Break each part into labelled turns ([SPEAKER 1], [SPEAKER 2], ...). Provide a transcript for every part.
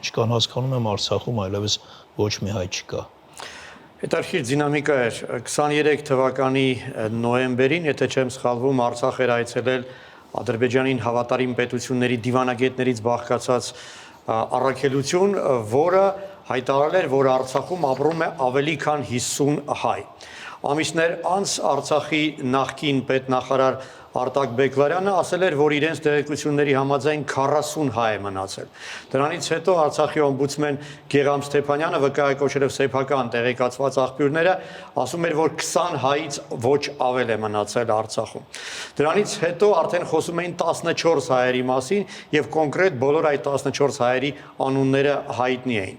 [SPEAKER 1] չկան, հասկանում եմ Արցախում այլևս ոչ մի հայ չկա։
[SPEAKER 2] Հետարքիր դինամիկա էր 23 թվականի նոյեմբերին, եթե չեմ սխալվում, Արցախ էր այցելել Ադրբեջանին հավատարիմ պետությունների դիվանագետներից բաղկացած առաքելություն, որը հայտարարել էր, որ Արցախում ապրում է ավելի քան 50 հայ։ Ամիսներ անց Արցախի նախկին պետնախարար Արտակ Բեկլարյանը ասել էր, որ իրենց տեղեկությունների համաձայն 40 հայ է մնացել։ Դրանից հետո Արցախի օմբուդսմեն Գեգամ Ստեփանյանը վկայակոչելով սեփական տեղեկացված աղբյուրները, ասում էր, որ 20 հայից ոչ ավել է մնացել Արցախում։ Դրանից հետո արդեն խոսում էին 14 հայերի մասին եւ կոնկրետ բոլոր այդ 14 հայերի անունները հայտնի էին։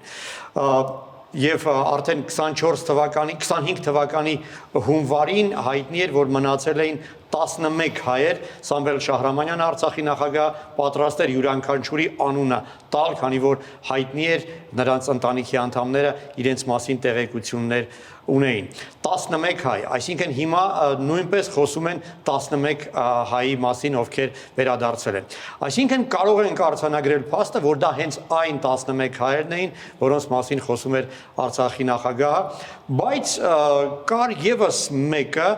[SPEAKER 2] Եվ արդեն 25 թվականի հունվարին հայտնի էր, որ մնացել էին 11 հայեր, Սամվել Շահրամանյանը Արցախի նախագահ պատրաստ էր յուրաքանչյուրի անունը տալ, քանի որ հայտնի էր նրանց ընտանիքի անդամները իրենց մասին տեղեկություններ ունեին։ 11 հայ, այսինքն հիմա նույնպես խոսում են 11 հայի մասին, ովքեր վերադարձել են։ Այսինքն կարող ենք արձանագրել փաստը, որ դա հենց այն 11 հայերն էին, որոնց մասին խոսում էր Արցախի նախագահը, բայց կար եւս մեկը,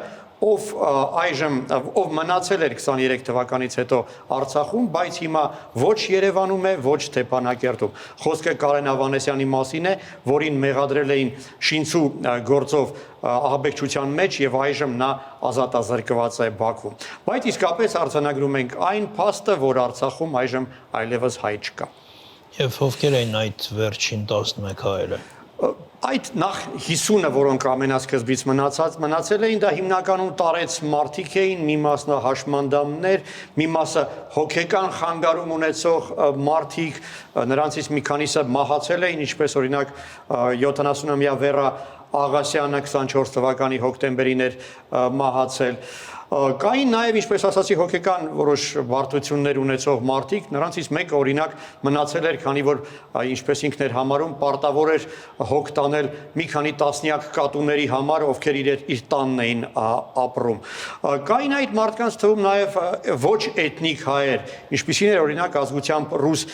[SPEAKER 2] ով մնացել էր 23 թվականից հետո Արցախում, բայց հիմա ոչ Երևանում է, ոչ Ստեփանակերտում։ Խոսքը Կարեն Ավանեսյանի մասին է, որին մեղադրել էին շինցու գործով ահաբեկչության մեջ եւ այժմ նա ազատազրկված է Բաքվում։ Բայց իսկապես արձանագրում ենք այն փաստը, որ Արցախում այժմ այլևս հայ չկա։
[SPEAKER 1] Եվ ովքեր էին այդ վերջին 11 հայերը։
[SPEAKER 2] Այդ նախ 50-ը, որոնք ամենասկզբից մնացել էին, դա հիմնականում տարեց մարդիկ էին, մի մասը հաշմանդամներ, մի մասը հոգեկան խանգարում ունեցող մարդիկ, նրանցից մի քանիսը մահացել էին, ինչպես օրինակ 70-ամյա Վերա Աղասյանը 24 թվականի հոկտեմբերին էր մահացել։ Կային նաև, ինչպես ասացի, հոգեկան որոշ բարդություններ ունեցող մարդիկ, նրանցից մեկը օրինակ մնացել էր, քանի որ ինչպես ինքն էր համարում, պարտավոր էր հոգ տանել մի քանի տասնյակ կատուների համար, ովքեր իր տանն էին ապրում։ Կային այդ մարդկանց թվում նաև ոչ էթնիկ հայեր, ինչպիսին էր օրինակ ազգությամբ ռուս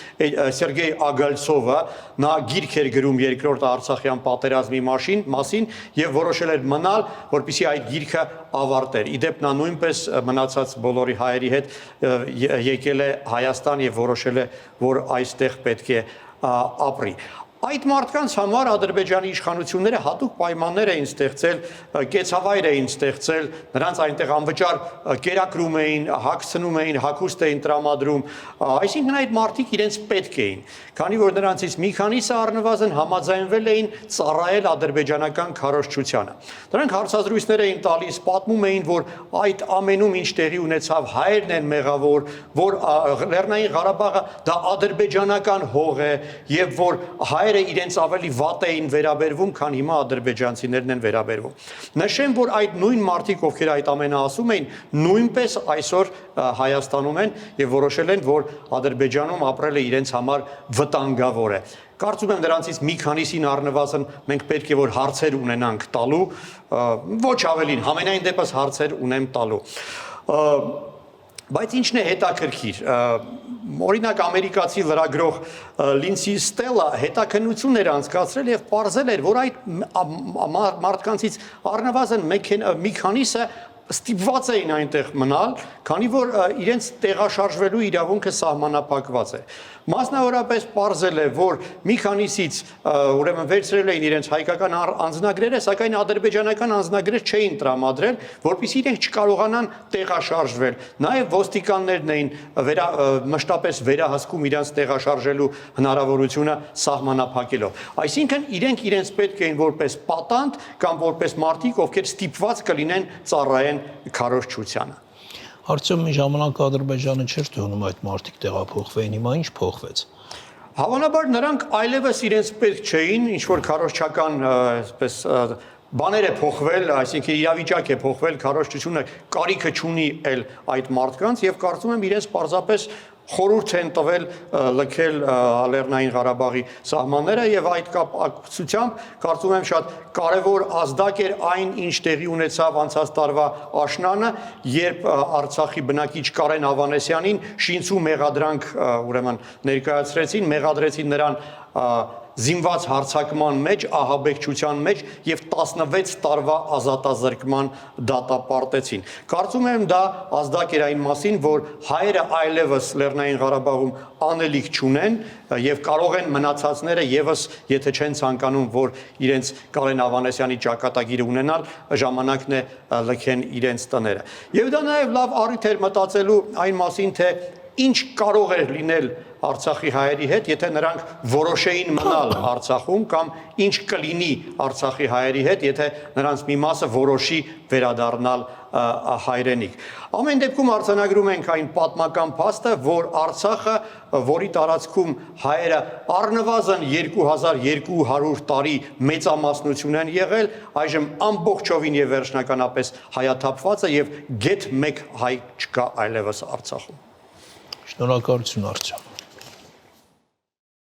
[SPEAKER 2] Սերգեյ Ագալցովը, նա գիրք էր գրում երկրորդ Արցախյան պատերազմի մասին եւ որոշել էր մնալ, որպեսզի այդ գիրքը ավարտեր։ Իդեպ նա նույնպես մնացած բոլորի հայերի հետ եկել է Հայաստան եւ որոշել է, որ այստեղ պետք է ապրի։ Այդ մարդկանց համար Ադրբեջանի իշխանությունները հատուկ պայմաններ էին ստեղծել, կեցավայր էին ստեղծել, նրանց այնտեղ անվճար կերակրում էին, հագցնում էին, հագուստ էին տրամադրում, այսինքն այդ մարդիկ իրենց պետք էին, քանի որ նրանցից մի քանիսը առնվազն համաձայնվել էին ծառայել ադրբեջանական քարոզչությանը։ Դրանք հարցազրույցներ էին տալիս, պատմում էին, որ այդ ամենում ինչ տեղի ունեցավ, հայերն են մեղավոր, որ Լեռնային Ղարաբաղը դա ադրբեջանական հող է եւ որ հայերը իրենց ավելի վատ էին վերաբերվում, քան հիմա ադրբեջանցիներն են վերաբերվում։ Նշեմ, որ այդ նույն մարդիկ, ովքեր այդ ամենը ասում էին, նույնպես այսօր Հայաստանում են եւ որոշել են, որ Ադրբեջանում ապրելը իրենց համար վտանգավոր է։ Կարծում եմ նրանցից մի քանիսին առնվազն մենք պետք է որ հարցեր ունենանք տալու, ոչ ավելին, համենայն դեպս հարցեր ունեմ տալու։ Բայց ինչն է հետաքրքիր, օրինակ ամերիկացի լրագրող Լինսի Ստելա հետաքննություն էր անցկացրել եւ պարզել էր, որ այդ մարդկանցից առնվազն մի քանիսը ստիպված էին այնտեղ մնալ, քանի որ իրենց տեղաշարժվելու իրավունքը սահմանափակված է։ Մասնավորապես պարզել է, որ մի քանիսից ուրեմն վերցրել էին իրենց հայկական անձնագրերը, սակայն ադրբեջանական անձնագրեր չէին տրամադրել, որպեսզի իրենք չկարողանան տեղաշարժվել։ Նաև ոստիկաններն էին մշտապես վերահսկում իրենց տեղաշարժելու հնարավորությունը սահմանափակելով։ Այսինքն իրենց պետք էին որպես պատանդ կամ որպես մարդիկ, ովքեր ստիպված կլինեն ծառայեն քարոզչությանը։
[SPEAKER 1] Արդյոք մի ժամանակ Ադրբեջանը չէր թողնում այդ մարդիկ տեղափոխվեին, հիմա ինչ փոխվեց։
[SPEAKER 2] Հավանաբար նրանք այլևս իրենց պետք չէին, ինչ որ քարոզչական այսպես բաներ է փոխվել, այսինքն իրավիճակ է փոխվել, քարոզչությունը կարիքը չունի էլ այդ մարդկանց եւ կարծում եմ իրենց պարզապես խորհուրդ են տվել լքել Լեռնային Ղարաբաղի սահմանները եւ այդ կապակցությամբ կարծում եմ շատ կարեւոր ազդակ էր այն, ինչ տեղի ունեցավ անցած տարվա աշնանը, երբ Արցախի բնակիչ Կարեն Ավանեսյանին շինցու մեղադրանք ուրեմն ներկայացրեցին, մեղադրեցին նրան զինված հարձակման մեջ, ահաբեկչության մեջ եւ 16 տարվա ազատազրկման դատապարտեցին։ Կարծում եմ դա ազդակ էր այն մասին, որ հայերը այլևս Լեռնային Ղարաբաղում անելիք չունեն եւ կարող են մնացածները եւս, եթե չեն ցանկանում, որ իրենց Կարեն Ավանեսյանի ճակատագիրը ունենալ, ժամանակն է լքեն իրենց տները։ Եվ դա նաեւ լավ առիթ էր մտածելու այն մասին, թե ինչ կարող էր լինել Արցախի հայերի հետ, եթե նրանք որոշեին մնալ Արցախում կամ ինչ կլինի Արցախի հայերի հետ, եթե նրանց մի մասը որոշի վերադառնալ հայրենիք։ Ամեն դեպքում արձանագրում ենք այն պատմական փաստը, որ Արցախը, որի տարածքում հայերը առնվազն 2200 տարի մեծամասնություն են եղել, այժմ ամբողջովին եւ վերջնականապես հայաթափված է եւ գեթ մեկ հայ չկա այլևս Արցախում։
[SPEAKER 1] Շնորհակալություն Արտյոմ։